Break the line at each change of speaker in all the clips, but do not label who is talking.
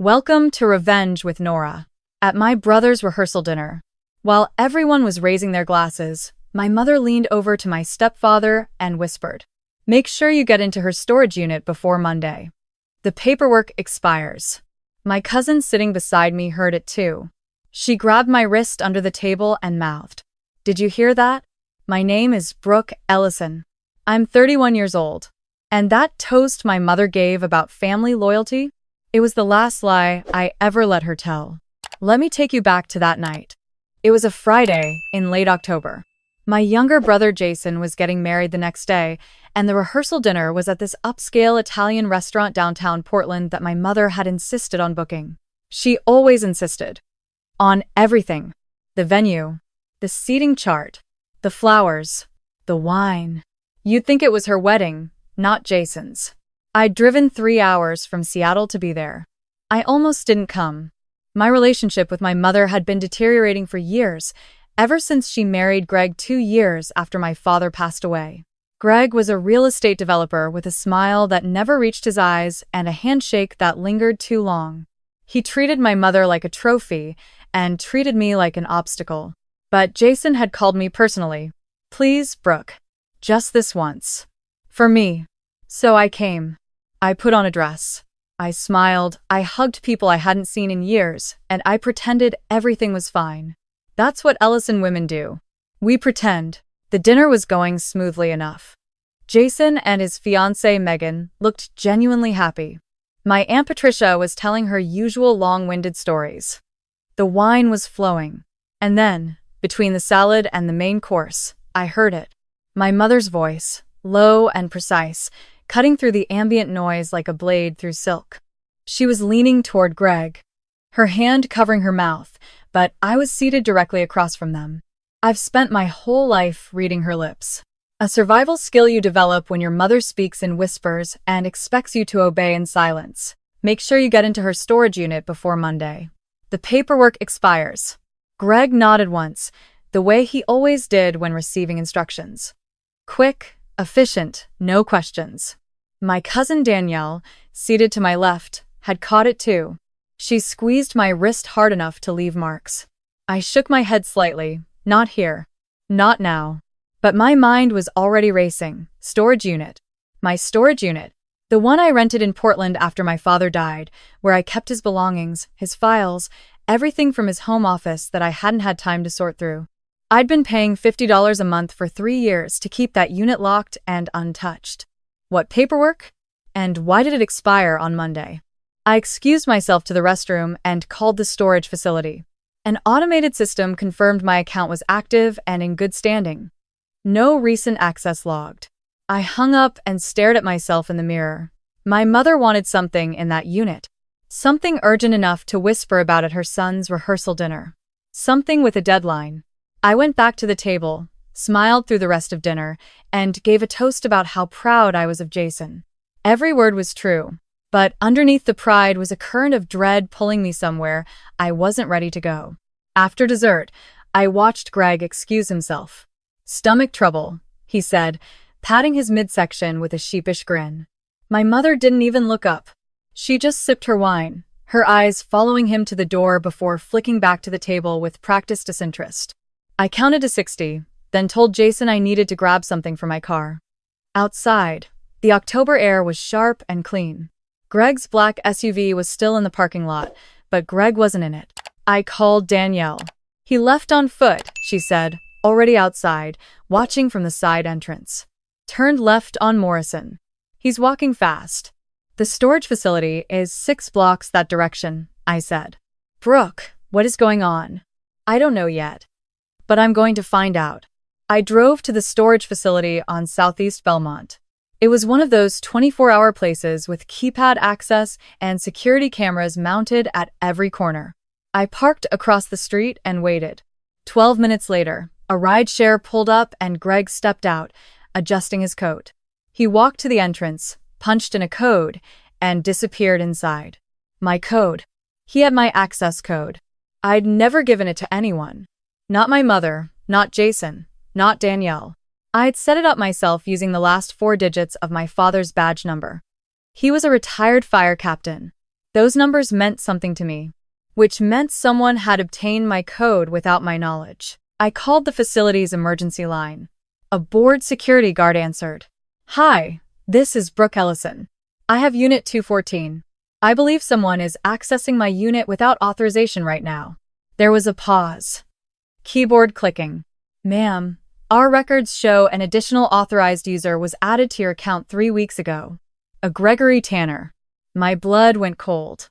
Welcome to Revenge with Nora. At my brother's rehearsal dinner, while everyone was raising their glasses, my mother leaned over to my stepfather and whispered, "Make sure you get into her storage unit before Monday. The paperwork expires." My cousin sitting beside me heard it too. She grabbed my wrist under the table and mouthed, "Did you hear that? My name is Brooke Ellison. I'm 31 years old. And that toast my mother gave about family loyalty? It was the last lie I ever let her tell." Let me take you back to that night. It was a Friday in late October. My younger brother Jason was getting married the next day, and the rehearsal dinner was at this upscale Italian restaurant downtown Portland that my mother had insisted on booking. She always insisted. On everything. The venue, the seating chart, the flowers, the wine. You'd think it was her wedding, not Jason's. I'd driven 3 hours from Seattle to be there. I almost didn't come. My relationship with my mother had been deteriorating for years, ever since she married Greg 2 years after my father passed away. Greg was a real estate developer with a smile that never reached his eyes and a handshake that lingered too long. He treated my mother like a trophy and treated me like an obstacle. But Jason had called me personally. "Please, Brooke. Just this once. For me." So I came. I put on a dress. I smiled, I hugged people I hadn't seen in years, and I pretended everything was fine. That's what Ellison women do. We pretend. The dinner was going smoothly enough. Jason and his fiancée Megan looked genuinely happy. My Aunt Patricia was telling her usual long-winded stories. The wine was flowing. And then, between the salad and the main course, I heard it. My mother's voice, low and precise, cutting through the ambient noise like a blade through silk. She was leaning toward Greg, her hand covering her mouth, but I was seated directly across from them. I've spent my whole life reading her lips. A survival skill you develop when your mother speaks in whispers and expects you to obey in silence. Make sure you get into her storage unit before Monday. The paperwork expires. Greg nodded once, the way he always did when receiving instructions. Quick, efficient, no questions. My cousin Danielle, seated to my left, had caught it too. She squeezed my wrist hard enough to leave marks. I shook my head slightly. Not here. Not now. But my mind was already racing. Storage unit. My storage unit. The one I rented in Portland after my father died, where I kept his belongings, his files, everything from his home office that I hadn't had time to sort through. I'd been paying $50 a month for 3 years to keep that unit locked and untouched. What paperwork? And why did it expire on Monday? I excused myself to the restroom and called the storage facility. An automated system confirmed my account was active and in good standing. No recent access logged. I hung up and stared at myself in the mirror. My mother wanted something in that unit. Something urgent enough to whisper about at her son's rehearsal dinner. Something with a deadline. I went back to the table, smiled through the rest of dinner, and gave a toast about how proud I was of Jason. Every word was true, but underneath the pride was a current of dread pulling me somewhere I wasn't ready to go. After dessert, I watched Greg excuse himself. "Stomach trouble," he said, patting his midsection with a sheepish grin. My mother didn't even look up. She just sipped her wine, her eyes following him to the door before flicking back to the table with practiced disinterest. I counted to 60, then told Jason I needed to grab something for my car. Outside, the October air was sharp and clean. Greg's black SUV was still in the parking lot, but Greg wasn't in it. I called Danielle. "He left on foot," she said, already outside, watching from the side entrance. "Turned left on Morrison. He's walking fast." "The storage facility is 6 blocks that direction," I said. "Brooke, what is going on?" "I don't know yet. But I'm going to find out." I drove to the storage facility on Southeast Belmont. It was one of those 24-hour places with keypad access and security cameras mounted at every corner. I parked across the street and waited. 12 minutes later, a rideshare pulled up and Greg stepped out, adjusting his coat. He walked to the entrance, punched in a code, and disappeared inside. My code. He had my access code. I'd never given it to anyone. Not my mother, not Jason, not Danielle. I'd set it up myself using the last 4 digits of my father's badge number. He was a retired fire captain. Those numbers meant something to me, which meant someone had obtained my code without my knowledge. I called the facility's emergency line. A bored security guard answered. "Hi, this is Brooke Ellison. I have Unit 214. I believe someone is accessing my unit without authorization right now." There was a pause. Keyboard clicking. "Ma'am, our records show an additional authorized user was added to your account 3 weeks ago. A Gregory Tanner." My blood went cold.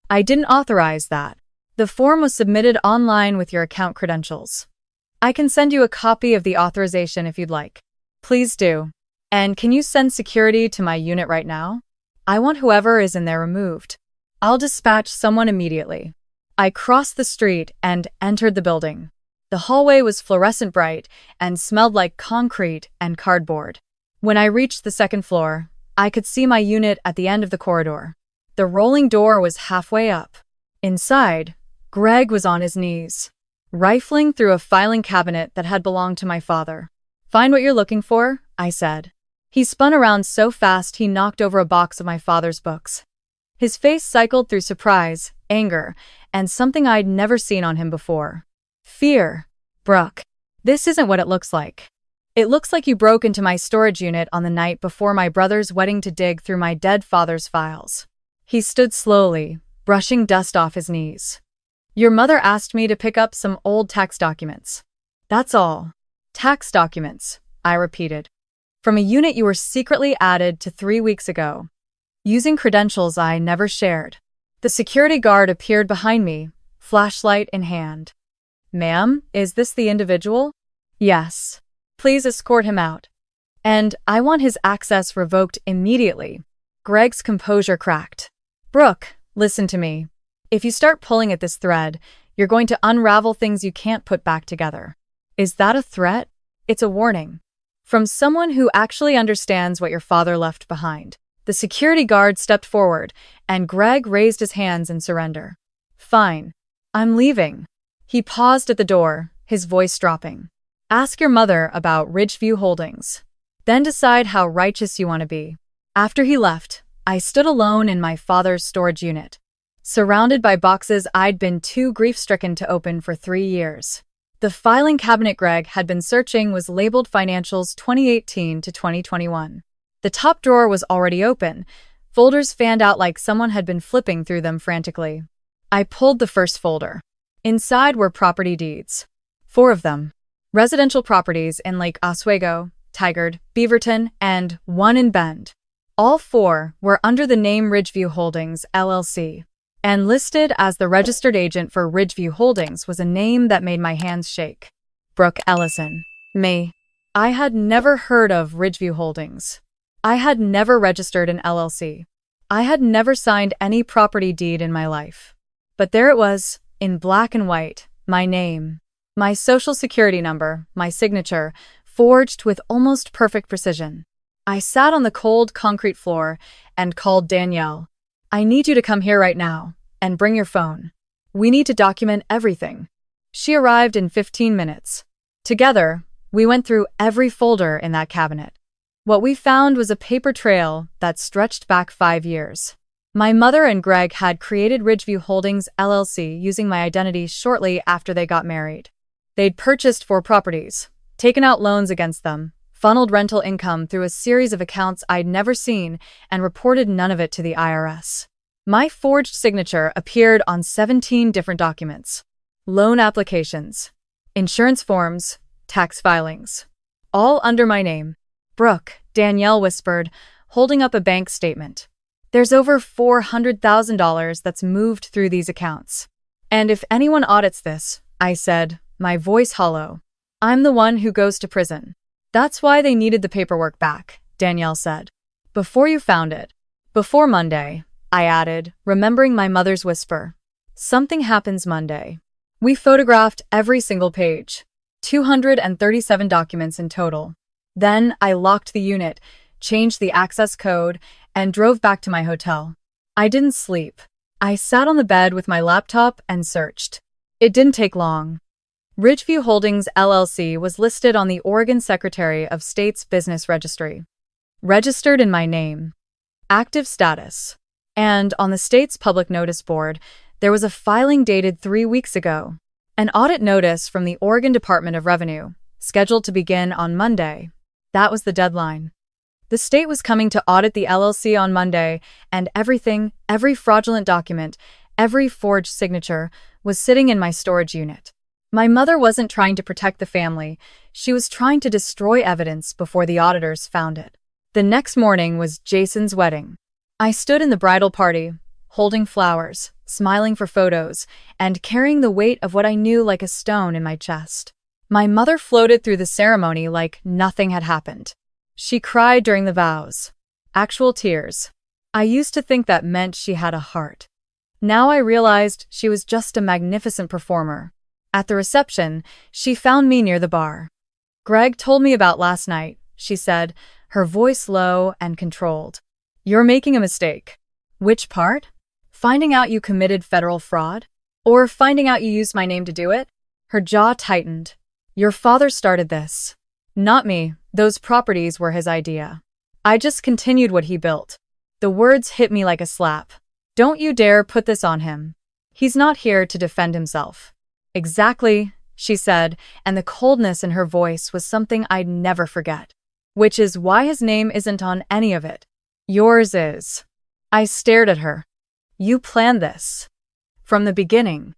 "I didn't authorize that. The form was submitted online with your account credentials. I can send you a copy of the authorization if you'd like." "Please do. And can you send security to my unit right now? I want whoever is in there removed. I'll dispatch someone immediately." I crossed the street and entered the building. The hallway was fluorescent bright and smelled like concrete and cardboard. When I reached the second floor, I could see my unit at the end of the corridor. The rolling door was halfway up. Inside, Greg was on his knees, rifling through a filing cabinet that had belonged to my father. "Find what you're looking for?" I said. He spun around so fast he knocked over a box of my father's books. His face cycled through surprise, anger, and something I'd never seen on him before. "Fear. Brooke, this isn't what it looks like. It looks like you broke into my storage unit on the night before my brother's wedding to dig through my dead father's files." He stood slowly, brushing dust off his knees. "Your mother asked me to pick up some old tax documents. That's all." "Tax documents," I repeated. "From a unit you were secretly added to 3 weeks ago, using credentials I never shared." The security guard appeared behind me, flashlight in hand. "Ma'am, is this the individual?" "Yes. Please escort him out. And I want his access revoked immediately." Greg's composure cracked. "Brooke, listen to me. If you start pulling at this thread, you're going to unravel things you can't put back together." "Is that a threat?" "It's a warning. From someone who actually understands what your father left behind." The security guard stepped forward, and Greg raised his hands in surrender. "Fine. I'm leaving." He paused at the door, his voice dropping. "Ask your mother about Ridgeview Holdings. Then decide how righteous you want to be." After he left, I stood alone in my father's storage unit, surrounded by boxes I'd been too grief-stricken to open for 3 years. The filing cabinet Greg had been searching was labeled Financials 2018 to 2021. The top drawer was already open. Folders fanned out like someone had been flipping through them frantically. I pulled the first folder. Inside were property deeds. 4 of them. Residential properties in Lake Oswego, Tigard, Beaverton, and 1 in Bend. All 4 were under the name Ridgeview Holdings, LLC. And listed as the registered agent for Ridgeview Holdings was a name that made my hands shake. Brooke Ellison. Me. I had never heard of Ridgeview Holdings. I had never registered an LLC. I had never signed any property deed in my life. But there it was, in black and white, my name. My social security number, my signature, forged with almost perfect precision. I sat on the cold concrete floor and called Danielle. "I need you to come here right now, and bring your phone. We need to document everything." She arrived in 15 minutes. Together, we went through every folder in that cabinet. What we found was a paper trail that stretched back 5 years. My mother and Greg had created Ridgeview Holdings, LLC using my identity shortly after they got married. They'd purchased 4 properties, taken out loans against them, funneled rental income through a series of accounts I'd never seen, and reported none of it to the IRS. My forged signature appeared on 17 different documents. Loan applications, insurance forms, tax filings. All under my name. "Brooke," Danielle whispered, holding up a bank statement. "There's over $400,000 that's moved through these accounts. And if anyone audits this," I said, my voice hollow, "I'm the one who goes to prison." "That's why they needed the paperwork back," Danielle said. "Before you found it." "Before Monday," I added, remembering my mother's whisper. "Something happens Monday." We photographed every single page. 237 documents in total. Then I locked the unit, changed the access code, and drove back to my hotel. I didn't sleep. I sat on the bed with my laptop and searched. It didn't take long. Ridgeview Holdings, LLC was listed on the Oregon Secretary of State's Business Registry. Registered in my name. Active status. And on the state's public notice board, there was a filing dated 3 weeks ago. An audit notice from the Oregon Department of Revenue, scheduled to begin on Monday. That was the deadline. The state was coming to audit the LLC on Monday, and every fraudulent document, every forged signature, was sitting in my storage unit. My mother wasn't trying to protect the family. She was trying to destroy evidence before the auditors found it. The next morning was Jason's wedding. I stood in the bridal party, holding flowers, smiling for photos, and carrying the weight of what I knew like a stone in my chest. My mother floated through the ceremony like nothing had happened. She cried during the vows. Actual tears. I used to think that meant she had a heart. Now I realized she was just a magnificent performer. At the reception, she found me near the bar. "Greg told me about last night," she said, her voice low and controlled. "You're making a mistake." "Which part? Finding out you committed federal fraud? Or finding out you used my name to do it?" Her jaw tightened. "Your father started this. Not me. Those properties were his idea. I just continued what he built." The words hit me like a slap. "Don't you dare put this on him. He's not here to defend himself." "Exactly," she said, and the coldness in her voice was something I'd never forget. "Which is why his name isn't on any of it. Yours is." I stared at her. "You planned this. From the beginning.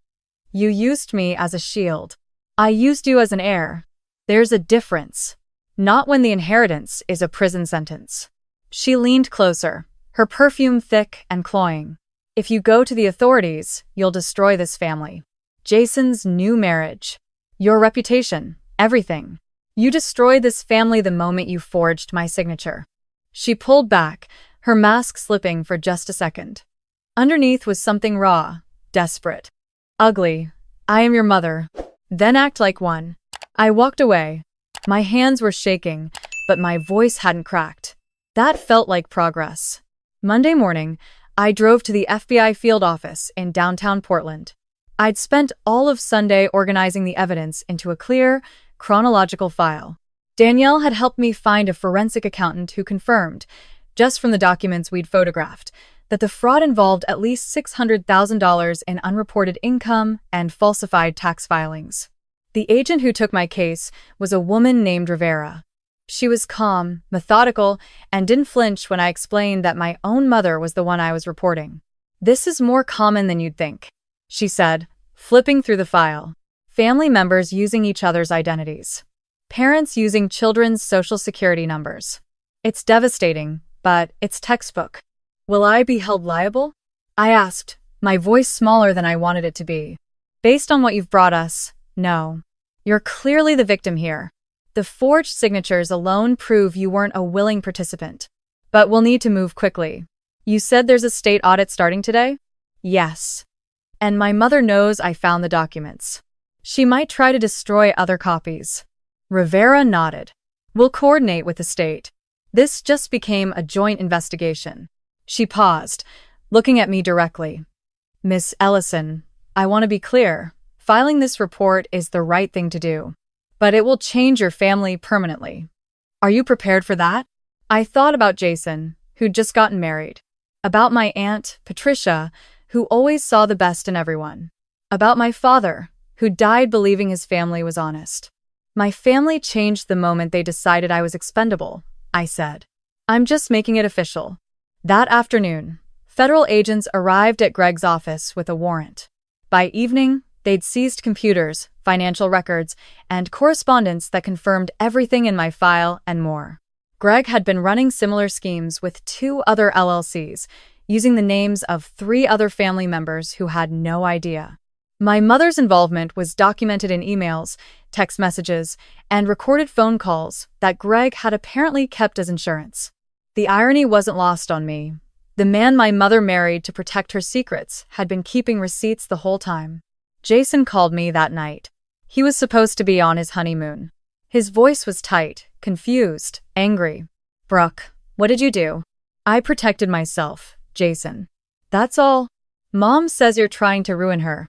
You used me as a shield. I used you as an heir. There's a difference. Not when the inheritance is a prison sentence." She leaned closer, her perfume thick and cloying. "If you go to the authorities, you'll destroy this family. Jason's new marriage. Your reputation. Everything. You destroyed this family the moment you forged my signature." She pulled back, her mask slipping for just a second. Underneath was something raw, desperate. "Ugly. I am your mother. Then act like one." I walked away. My hands were shaking, but my voice hadn't cracked. That felt like progress. Monday morning, I drove to the FBI field office in downtown Portland. I'd spent all of Sunday organizing the evidence into a clear, chronological file. Danielle had helped me find a forensic accountant who confirmed, just from the documents we'd photographed, that the fraud involved at least $600,000 in unreported income and falsified tax filings. The agent who took my case was a woman named Rivera. She was calm, methodical, and didn't flinch when I explained that my own mother was the one I was reporting. "This is more common than you'd think," she said, flipping through the file. "Family members using each other's identities. Parents using children's social security numbers. It's devastating, but it's textbook." "Will I be held liable?" I asked, my voice smaller than I wanted it to be. "Based on what you've brought us, no. You're clearly the victim here. The forged signatures alone prove you weren't a willing participant. But we'll need to move quickly. You said there's a state audit starting today?" "Yes. And my mother knows I found the documents. She might try to destroy other copies." Rivera nodded. "We'll coordinate with the state. This just became a joint investigation." She paused, looking at me directly. "Miss Ellison, I want to be clear. Filing this report is the right thing to do. But it will change your family permanently. Are you prepared for that?" I thought about Jason, who'd just gotten married. About my aunt, Patricia, who always saw the best in everyone. About my father, who died believing his family was honest. "My family changed the moment they decided I was expendable," I said. "I'm just making it official." That afternoon, federal agents arrived at Greg's office with a warrant. By evening, they'd seized computers, financial records, and correspondence that confirmed everything in my file and more. Greg had been running similar schemes with 2 other LLCs, using the names of 3 other family members who had no idea. My mother's involvement was documented in emails, text messages, and recorded phone calls that Greg had apparently kept as insurance. The irony wasn't lost on me. The man my mother married to protect her secrets had been keeping receipts the whole time. Jason called me that night. He was supposed to be on his honeymoon. His voice was tight, confused, angry. "Brooke, what did you do?" "I protected myself, Jason. That's all. Mom says you're trying to ruin her.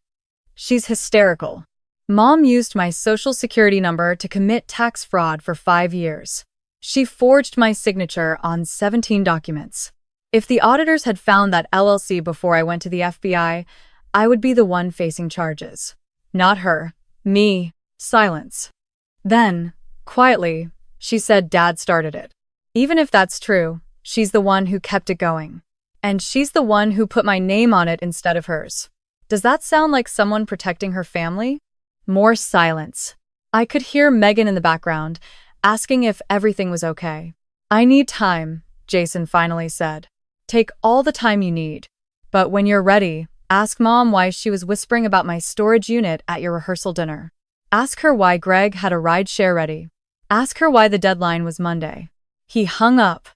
She's hysterical. Mom used my social security number to commit tax fraud for 5 years. She forged my signature on 17 documents. If the auditors had found that LLC before I went to the FBI would be the one facing charges. Not her. Me. Silence. Then, quietly, she said Dad started it. Even if that's true, she's the one who kept it going. And she's the one who put my name on it instead of hers. Does that sound like someone protecting her family? More silence. I could hear Megan in the background, asking if everything was okay. I need time, Jason finally said. Take all the time you need. But when you're ready, ask Mom why she was whispering about my storage unit at your rehearsal dinner. Ask her why Greg had a ride share ready. Ask her why the deadline was Monday. He hung up.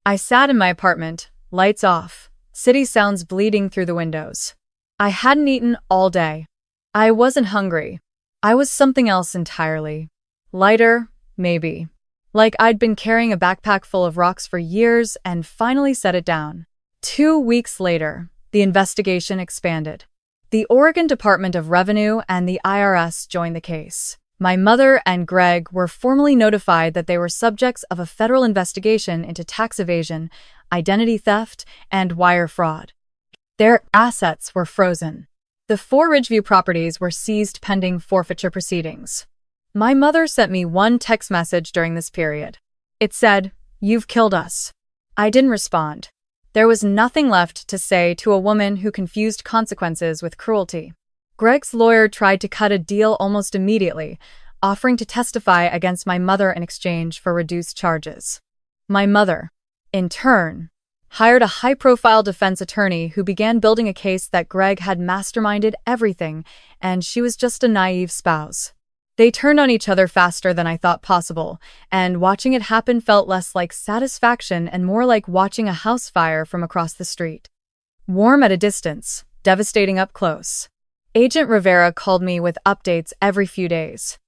I sat in my apartment, lights off, city sounds bleeding through the windows. I hadn't eaten all day. I wasn't hungry. I was something else entirely. Lighter, maybe. Like I'd been carrying a backpack full of rocks for years and finally set it down. 2 weeks later, the investigation expanded. The Oregon Department of Revenue and the IRS joined the case. My mother and Greg were formally notified that they were subjects of a federal investigation into tax evasion, identity theft, and wire fraud. Their assets were frozen. The 4 Ridgeview properties were seized pending forfeiture proceedings. My mother sent me one text message during this period. It said, "You've killed us." I didn't respond. There was nothing left to say to a woman who confused consequences with cruelty. Greg's lawyer tried to cut a deal almost immediately, offering to testify against my mother in exchange for reduced charges. My mother, in turn, hired a high-profile defense attorney who began building a case that Greg had masterminded everything and she was just a naive spouse. They turned on each other faster than I thought possible, and watching it happen felt less like satisfaction and more like watching a house fire from across the street. Warm at a distance, devastating up close. Agent Rivera called me with updates every few days.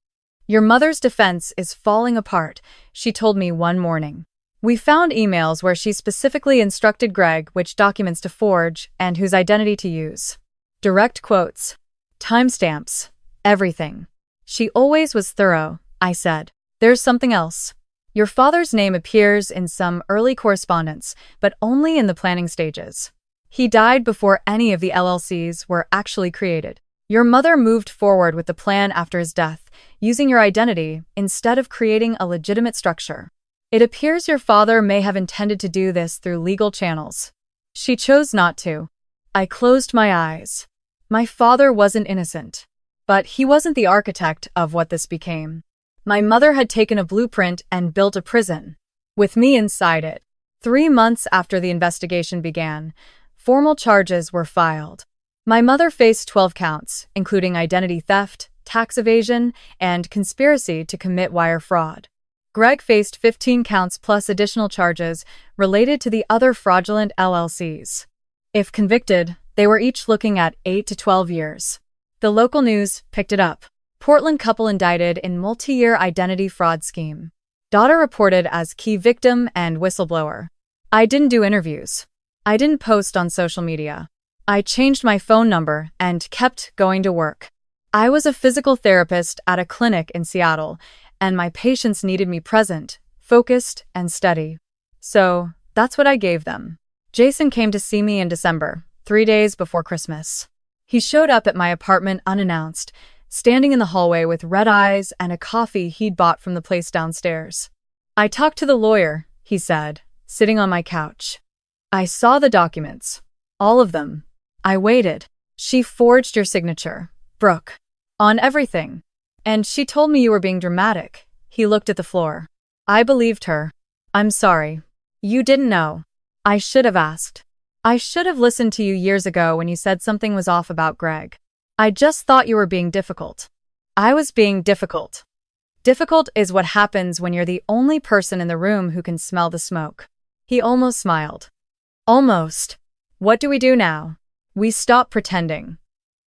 "Your mother's defense is falling apart," she told me one morning. "We found emails where she specifically instructed Greg which documents to forge and whose identity to use. Direct quotes. Timestamps. Everything. She always was thorough," I said. "There's something else. Your father's name appears in some early correspondence, but only in the planning stages. He died before any of the LLCs were actually created. Your mother moved forward with the plan after his death, using your identity instead of creating a legitimate structure. It appears your father may have intended to do this through legal channels. She chose not to." I closed my eyes. My father wasn't innocent. But he wasn't the architect of what this became. My mother had taken a blueprint and built a prison, with me inside it. 3 months after the investigation began, formal charges were filed. My mother faced 12 counts, including identity theft, tax evasion, and conspiracy to commit wire fraud. Greg faced 15 counts plus additional charges related to the other fraudulent LLCs. If convicted, they were each looking at 8 to 12 years. The local news picked it up. Portland couple indicted in multi-year identity fraud scheme. Daughter reported as key victim and whistleblower. I didn't do interviews. I didn't post on social media. I changed my phone number and kept going to work. I was a physical therapist at a clinic in Seattle, and my patients needed me present, focused, and steady. So, that's what I gave them. Jason came to see me in December, 3 days before Christmas. He showed up at my apartment unannounced, standing in the hallway with red eyes and a coffee he'd bought from the place downstairs. "I talked to the lawyer," he said, sitting on my couch. "I saw the documents. All of them. I waited. She forged your signature, Brooke, on everything. And she told me you were being dramatic." He looked at the floor. I believed her. "I'm sorry. You didn't know. I should have asked. I should have listened to you years ago when you said something was off about Greg. I just thought you were being difficult." I was being difficult. Difficult is what happens when you're the only person in the room who can smell the smoke. He almost smiled. "Almost. What do we do now?" "We stop pretending.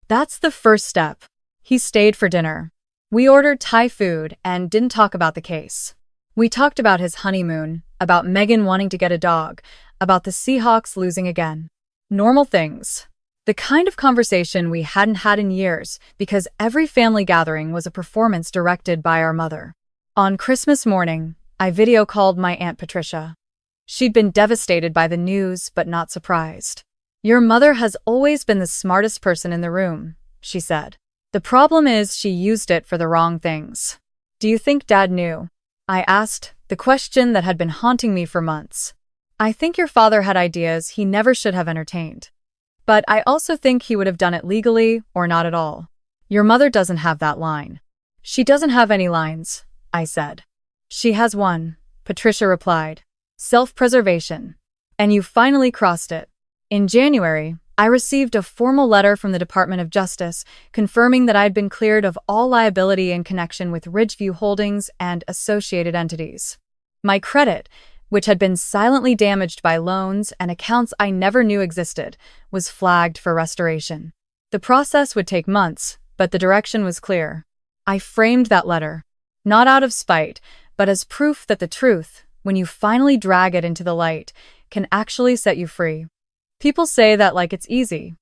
That's the first step." He stayed for dinner. We ordered Thai food and didn't talk about the case. We talked about his honeymoon, about Megan wanting to get a dog, about the Seahawks losing again. Normal things. The kind of conversation we hadn't had in years because every family gathering was a performance directed by our mother. On Christmas morning, I video called my Aunt Patricia. She'd been devastated by the news, but not surprised. "Your mother has always been the smartest person in the room," she said. "The problem is she used it for the wrong things." "Do you think Dad knew?" I asked, the question that had been haunting me for months. "I think your father had ideas he never should have entertained. But I also think he would have done it legally or not at all. Your mother doesn't have that line." "She doesn't have any lines," I said. "She has one," Patricia replied. "Self-preservation. And you finally crossed it." In January, I received a formal letter from the Department of Justice confirming that I'd been cleared of all liability in connection with Ridgeview Holdings and associated entities. My credit, which had been silently damaged by loans and accounts I never knew existed, was flagged for restoration. The process would take months, but the direction was clear. I framed that letter, not out of spite, but as proof that the truth, when you finally drag it into the light, can actually set you free. People say that like it's easy.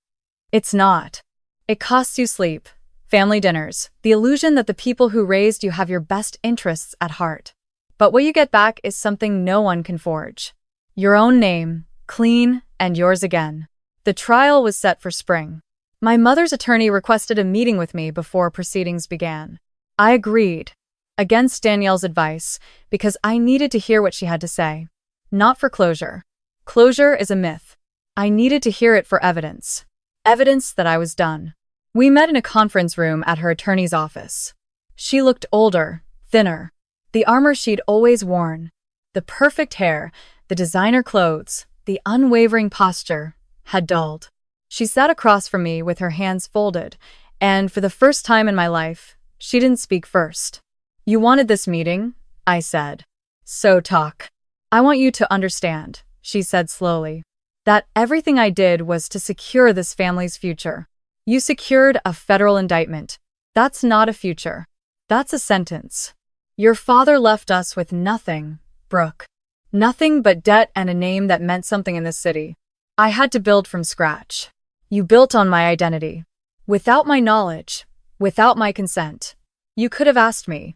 It's not. It costs you sleep, family dinners, the illusion that the people who raised you have your best interests at heart. But what you get back is something no one can forge. Your own name, clean and yours again. The trial was set for spring. My mother's attorney requested a meeting with me before proceedings began. I agreed, against Danielle's advice, because I needed to hear what she had to say. Not for closure. Closure is a myth. I needed to hear it for evidence. Evidence that I was done. We met in a conference room at her attorney's office. She looked older, thinner. The armor she'd always worn, the perfect hair, the designer clothes, the unwavering posture, had dulled. She sat across from me with her hands folded, and for the first time in my life, she didn't speak first. "You wanted this meeting?" I said. "So talk. I want you to understand," she said slowly, "that everything I did was to secure this family's future. You secured a federal indictment. That's not a future. That's a sentence. Your father left us with nothing, Brooke. Nothing but debt and a name that meant something in this city. I had to build from scratch. You built on my identity. Without my knowledge, without my consent. You could have asked me.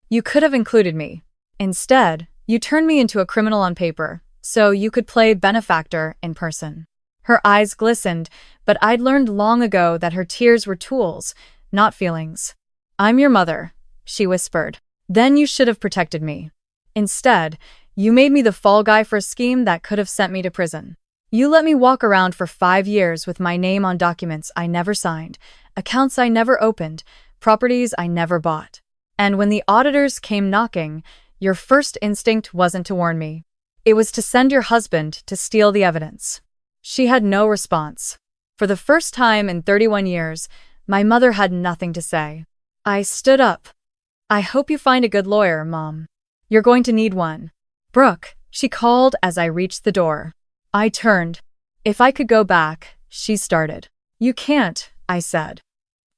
You could have included me. Instead, you turned me into a criminal on paper, so you could play benefactor in person." Her eyes glistened, but I'd learned long ago that her tears were tools, not feelings. "I'm your mother," she whispered. "Then you should have protected me. Instead, you made me the fall guy for a scheme that could have sent me to prison. You let me walk around for 5 years with my name on documents I never signed, accounts I never opened, properties I never bought. And when the auditors came knocking, your first instinct wasn't to warn me. It was to send your husband to steal the evidence." She had no response. For the first time in 31 years, my mother had nothing to say. I stood up. "I hope you find a good lawyer, Mom. You're going to need one." "Brooke," she called as I reached the door. I turned. "If I could go back," she started. "You can't," I said.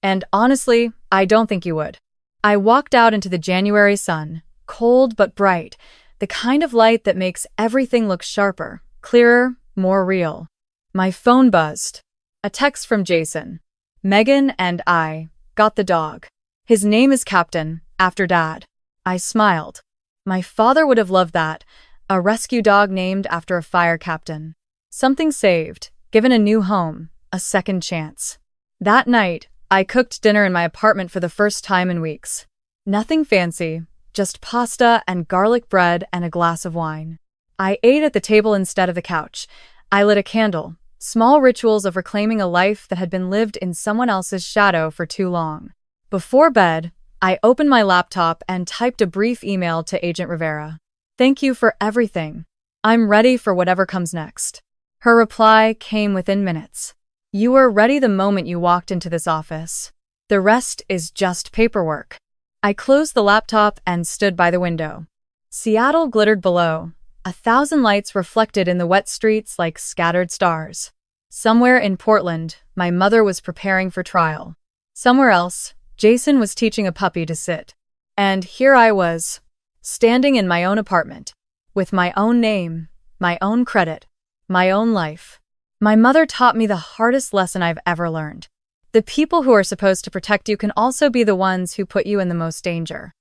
"And honestly, I don't think you would." I walked out into the January sun, cold but bright, the kind of light that makes everything look sharper, clearer, more real. My phone buzzed. A text from Jason. "Megan and I got the dog. His name is Captain, after Dad." I smiled. My father would have loved that. A rescue dog named after a fire captain. Something saved, given a new home, a second chance. That night, I cooked dinner in my apartment for the first time in weeks. Nothing fancy, just pasta and garlic bread and a glass of wine. I ate at the table instead of the couch. I lit a candle, small rituals of reclaiming a life that had been lived in someone else's shadow for too long. Before bed, I opened my laptop and typed a brief email to Agent Rivera. "Thank you for everything. I'm ready for whatever comes next." Her reply came within minutes. "You were ready the moment you walked into this office. The rest is just paperwork." I closed the laptop and stood by the window. Seattle glittered below, 1,000 lights reflected in the wet streets like scattered stars. Somewhere in Portland, my mother was preparing for trial. Somewhere else, Jason was teaching a puppy to sit. And here I was, standing in my own apartment, with my own name, my own credit, my own life. My mother taught me the hardest lesson I've ever learned. The people who are supposed to protect you can also be the ones who put you in the most danger.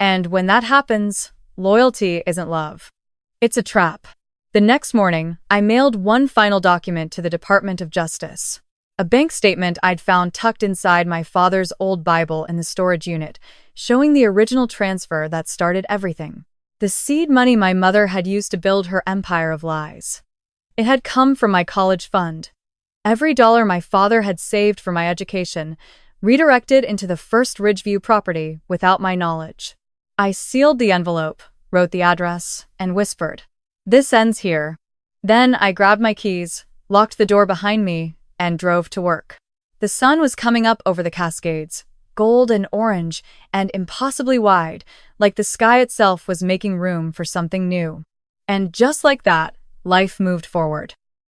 And when that happens, loyalty isn't love. It's a trap. The next morning, I mailed one final document to the Department of Justice. A bank statement I'd found tucked inside my father's old Bible in the storage unit, showing the original transfer that started everything. The seed money my mother had used to build her empire of lies. It had come from my college fund. Every dollar my father had saved for my education, redirected into the first Ridgeview property without my knowledge. I sealed the envelope, wrote the address, and whispered, "This ends here." Then I grabbed my keys, locked the door behind me, and drove to work. The sun was coming up over the Cascades, gold and orange, and impossibly wide, like the sky itself was making room for something new. And just like that, life moved forward.